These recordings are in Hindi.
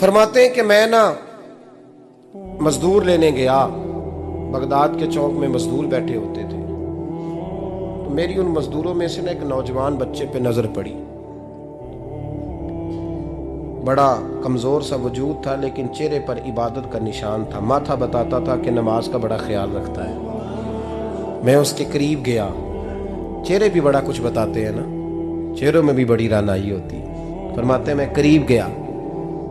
फरमाते हैं कि मैं ना मजदूर लेने गया, बगदाद के चौक में मजदूर बैठे होते थे, तो मेरी उन मजदूरों में से ना एक नौजवान बच्चे पे नजर पड़ी। बड़ा कमजोर सा वजूद था, लेकिन चेहरे पर इबादत का निशान था। माथा बताता था कि नमाज का बड़ा ख्याल रखता है। मैं उसके करीब गया। चेहरे भी बड़ा कुछ बताते हैं ना, चेहरों में भी बड़ी रानाई होती है। फरमाते हैं मैं करीब गया,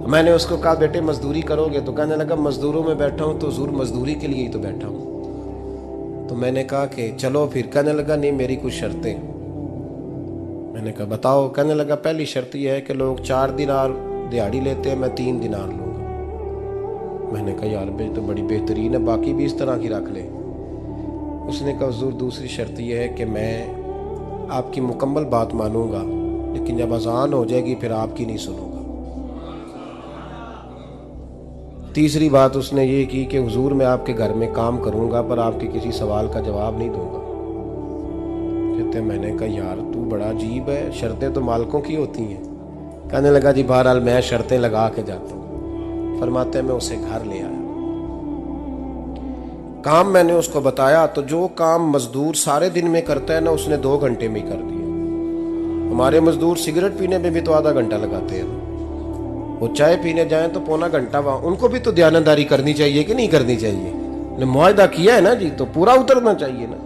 मैंने उसको कहा बेटे मजदूरी करोगे? तो कहने लगा मजदूरों में बैठा हूँ तो हुजूर मजदूरी के लिए ही तो बैठा हूँ। तो मैंने कहा कि चलो फिर। कहने लगा नहीं मेरी कुछ शर्तें। मैंने कहा बताओ। कहने लगा पहली शर्त यह है कि लोग 4 दिनार दिहाड़ी लेते हैं, मैं 3 दिनार लूँगा। मैंने कहा यार भाई तो बड़ी बेहतरीन है, बाकी भी इस तरह की रख ले। उसने कहा हुजूर दूसरी शर्त यह है कि मैं आपकी मुकम्मल बात मानूंगा, लेकिन जब अजान हो जाएगी फिर आपकी नहीं सुनूंगा। तीसरी बात उसने ये की कि हुजूर मैं आपके घर में काम करूंगा पर आपके किसी सवाल का जवाब नहीं दूंगा। कहते मैंने कहा यार तू बड़ा अजीब है, शर्तें तो मालिकों की होती हैं। कहने लगा जी बहरहाल मैं शर्तें लगा के जाता हूँ। फरमाते मैं उसे घर ले आया, काम मैंने उसको बताया, तो जो काम मजदूर सारे दिन में करता है ना उसने 2 घंटे में ही कर दिया। हमारे मजदूर सिगरेट पीने में भी तो आधा घंटा लगाते हैं, वो चाय पीने जाएं तो पौना घंटा वहां। उनको भी तो दयानतदारी करनी चाहिए कि नहीं करनी चाहिए? ने मुआहदा किया है ना जी, तो पूरा उतरना चाहिए ना।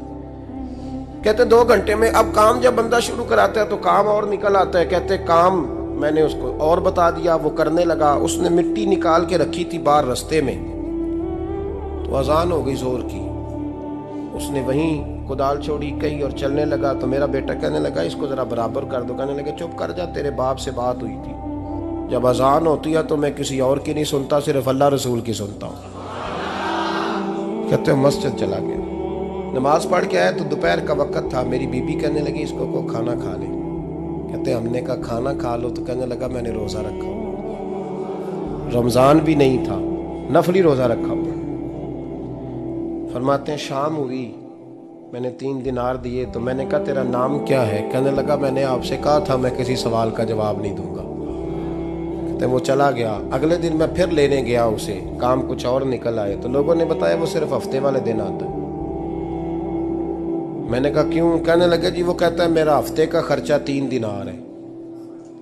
कहते 2 घंटे में। अब काम जब बंदा शुरू कराता है तो काम और निकल आता है। कहते काम मैंने उसको और बता दिया, वो करने लगा। उसने मिट्टी निकाल के रखी थी बाहर रास्ते में, तो अजान हो गई जोर की। उसने वहीं कुदाल छोड़ी कही और चलने लगा। तो मेरा बेटा कहने लगा इसको जरा बराबर कर दो। कहने लगे चुप कर जा, तेरे बाप से बात हुई थी, जब अजान होती है तो मैं किसी और की नहीं सुनता, सिर्फ अल्लाह रसूल की सुनता हूँ। कहते मस्जिद चला गया, नमाज पढ़ के आया तो दोपहर का वक्त था। मेरी बीबी कहने लगी इसको को खाना खा ले। कहते हमने कहा खाना खा लो, तो कहने लगा मैंने रोजा रखा हुआ, रमजान भी नहीं था, नफली रोजा रखा हुआ। फरमाते हैं शाम हुई, मैंने 3 दिनार दिए, तो मैंने कहा तेरा नाम क्या है? कहने लगा मैंने आपसे कहा था मैं किसी सवाल का जवाब नहीं दूंगा। कहते वो चला गया। अगले दिन मैं फिर लेने गया उसे, काम कुछ और निकल आए, तो लोगों ने बताया वो सिर्फ हफ्ते वाले दिन आता है। मैंने कहा क्यों? कहने लगे जी वो कहता है मेरा हफ्ते का खर्चा 3 दिनार है,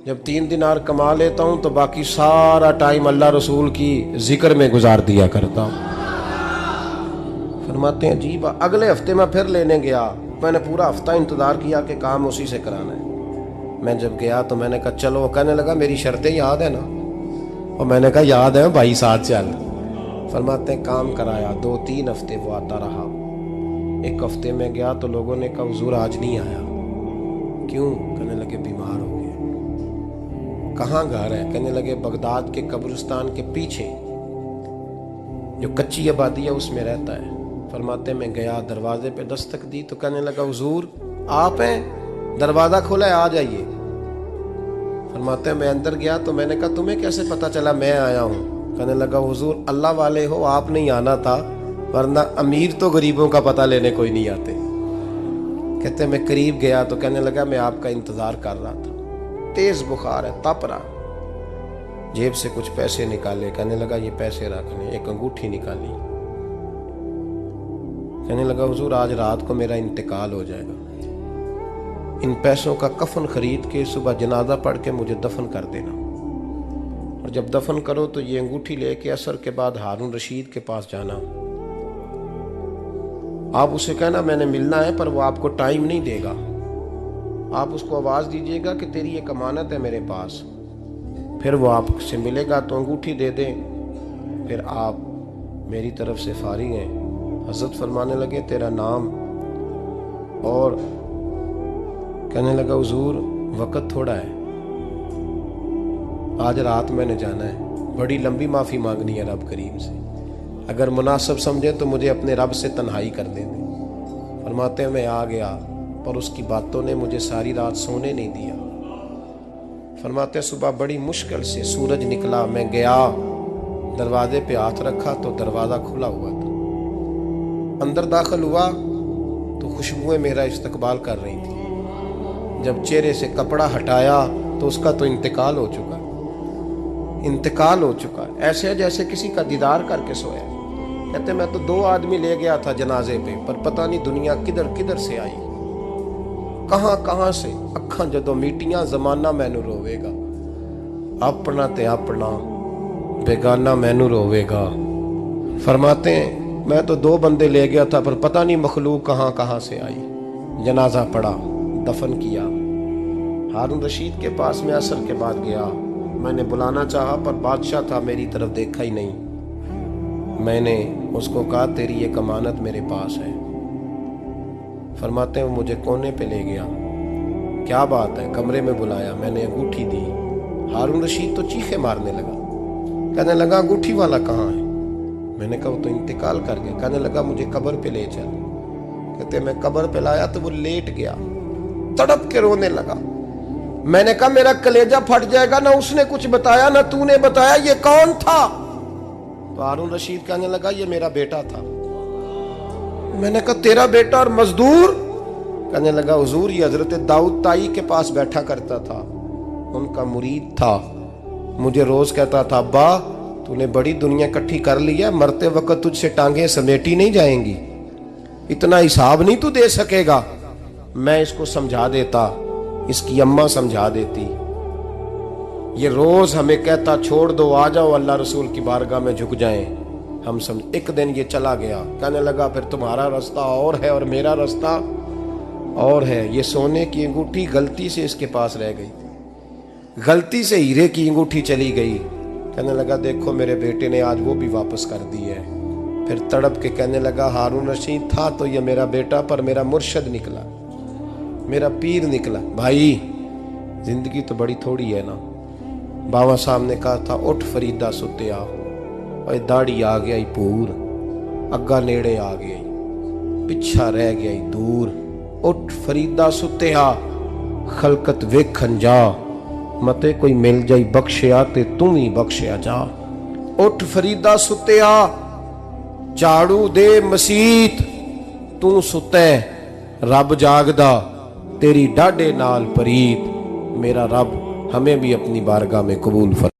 जब 3 दिनार कमा लेता हूं तो बाकी सारा टाइम अल्लाह रसूल की जिक्र में गुजार दिया करता हूं। फरमाते हैं अजीब। अगले हफ्ते मैं फिर लेने गया, मैंने पूरा हफ्ता इंतजार किया कि काम उसी से कराना है। मैं जब गया तो मैंने कहा चलो। कहने लगा मेरी शर्तें याद है ना? और मैंने कहा याद है भाई साथ चल। फरमाते हैं काम कराया, 2-3 हफ्ते वो आता रहा। एक हफ्ते में गया तो लोगों ने कहा हुजूर आज नहीं आया। क्यों? कहने लगे बीमार हो गए। कहाँ घर है? कहने लगे बगदाद के कब्रिस्तान के पीछे जो कच्ची आबादी है उसमें रहता है। फरमाते मैं गया, दरवाजे पे दस्तक दी तो कहने लगा हुजूर आप हैं? दरवाजा खोला है, आ जाइए। फरमाते हैं मैं अंदर गया तो मैंने कहा तुम्हें कैसे पता चला मैं आया हूँ? कहने लगा हुजूर अल्लाह वाले हो, आप नहीं आना था, वरना अमीर तो गरीबों का पता लेने कोई नहीं आते। कहते मैं करीब गया तो कहने लगा मैं आपका इंतजार कर रहा था, तेज बुखार है, तप रहा। जेब से कुछ पैसे निकाले, कहने लगा ये पैसे रख लें। एक अंगूठी निकाली, कहने लगा हुजूर आज रात को मेरा इंतकाल हो जाएगा, इन पैसों का कफन खरीद के सुबह जनाजा पढ़ के मुझे दफन कर देना, और जब दफन करो तो ये अंगूठी लेके असर के बाद हारून रशीद के पास जाना। आप उसे कहना मैंने मिलना है पर वो आपको टाइम नहीं देगा। आप उसको आवाज दीजिएगा कि तेरी एक अमानत है मेरे पास, फिर वो आपसे मिलेगा तो अंगूठी दे दें, फिर आप मेरी तरफ से फारिग हैं। हजरत फरमाने लगे तेरा नाम? और कहने लगा हुजूर वक़्त थोड़ा है, आज रात मैंने जाना है, बड़ी लंबी माफ़ी मांगनी है रब करीम से, अगर मुनासिब समझे तो मुझे अपने रब से तन्हाई कर दे दे। फरमाते हैं मैं आ गया पर उसकी बातों ने मुझे सारी रात सोने नहीं दिया। फरमाते हैं सुबह बड़ी मुश्किल से सूरज निकला, मैं गया दरवाजे पे हाथ रखा तो दरवाज़ा खुला हुआ था। अंदर दाखिल हुआ तो खुशबुएं मेरा इस्तकबाल कर रही थी। जब चेहरे से कपड़ा हटाया तो उसका तो इंतकाल हो चुका। इंतकाल हो चुका है, ऐसे है जैसे किसी का दीदार करके सोया। कहते मैं तो 2 आदमी ले गया था जनाजे पे, पर पता नहीं दुनिया किधर किधर से आई, कहां कहां से। अखां जदों मीटियां जमाना मैनू रोवेगा, अपना ते अपना बेगाना मैनू रोवेगा। फरमाते हैं मैं तो 2 बंदे ले गया था, पर पता नहीं मखलूक कहां कहां से आई। जनाजा पड़ा, दफन किया। हारून रशीद के पास में असर के बाद गया, मैंने बुलाना चाहा पर बादशाह था, मेरी तरफ देखा ही नहीं। मैंने उसको कहा तेरी एक अमानत मेरे पास है। फरमाते हैं वो मुझे कोने पे ले गया, क्या बात है, कमरे में बुलाया, मैंने अंगूठी दी। हारून रशीद तो चीखे मारने लगा, कहने लगा अंगूठी वाला कहाँ है? मैंने कहा वो तो इंतकाल कर गया। कहने लगा मुझे कब्र पे ले चल। कहते मैं कब्र पे लाया तो वो लेट गया, तड़प के रोने लगा। मैंने कहा मेरा कलेजा फट जाएगा, ना उसने कुछ बताया ना तूने बताया, ये कौन था? तो हारून रशीद कहने लगा ये मेरा बेटा था। मैंने कहा तेरा बेटा और मजदूर? कहने लगा हुजूर ये हजरत दाऊद ताई के पास बैठा करता था, उनका मुरीद था, मुझे रोज कहता था अब्बा तूने बड़ी दुनिया इकट्ठी कर ली है, मरते वक्त तुझसे टांगे समेटी नहीं जाएंगी, इतना हिसाब नहीं तू दे सकेगा। मैं इसको समझा देता, इसकी अम्मा समझा देती। ये रोज हमें कहता छोड़ दो, आ जाओ अल्लाह रसूल की बारगाह में झुक जाएं। हम समझ। एक दिन ये चला गया, कहने लगा फिर तुम्हारा रास्ता और है और मेरा रास्ता और है। ये सोने की अंगूठी गलती से इसके पास रह गई, गलती से हीरे की अंगूठी चली गई। कहने लगा देखो मेरे बेटे ने आज वो भी वापस कर दी है। फिर तड़प के कहने लगा हारून रशीद था तो ये मेरा बेटा, पर मेरा मुर्शद निकला, मेरा पीर निकला। भाई जिंदगी तो बड़ी थोड़ी है ना। बाबा साहब ने कहा था उठ फरीदा सुत्या, और दाढ़ी आ गया पूर, अग्गा नेड़े आ गया, पिछा रह गया दूर। उठ फरीदा सुत्या खलकत वेखन जा, मते कोई मिल जाई बख्शिया ते तू ही बख्शिया जा। उठ फरीदा सुत्या झाड़ू दे मसीत, तू सुते रब जागदा, तेरी डाडे नाल परीत। मेरा रब हमें भी अपनी बारगाह में कबूल फरमा।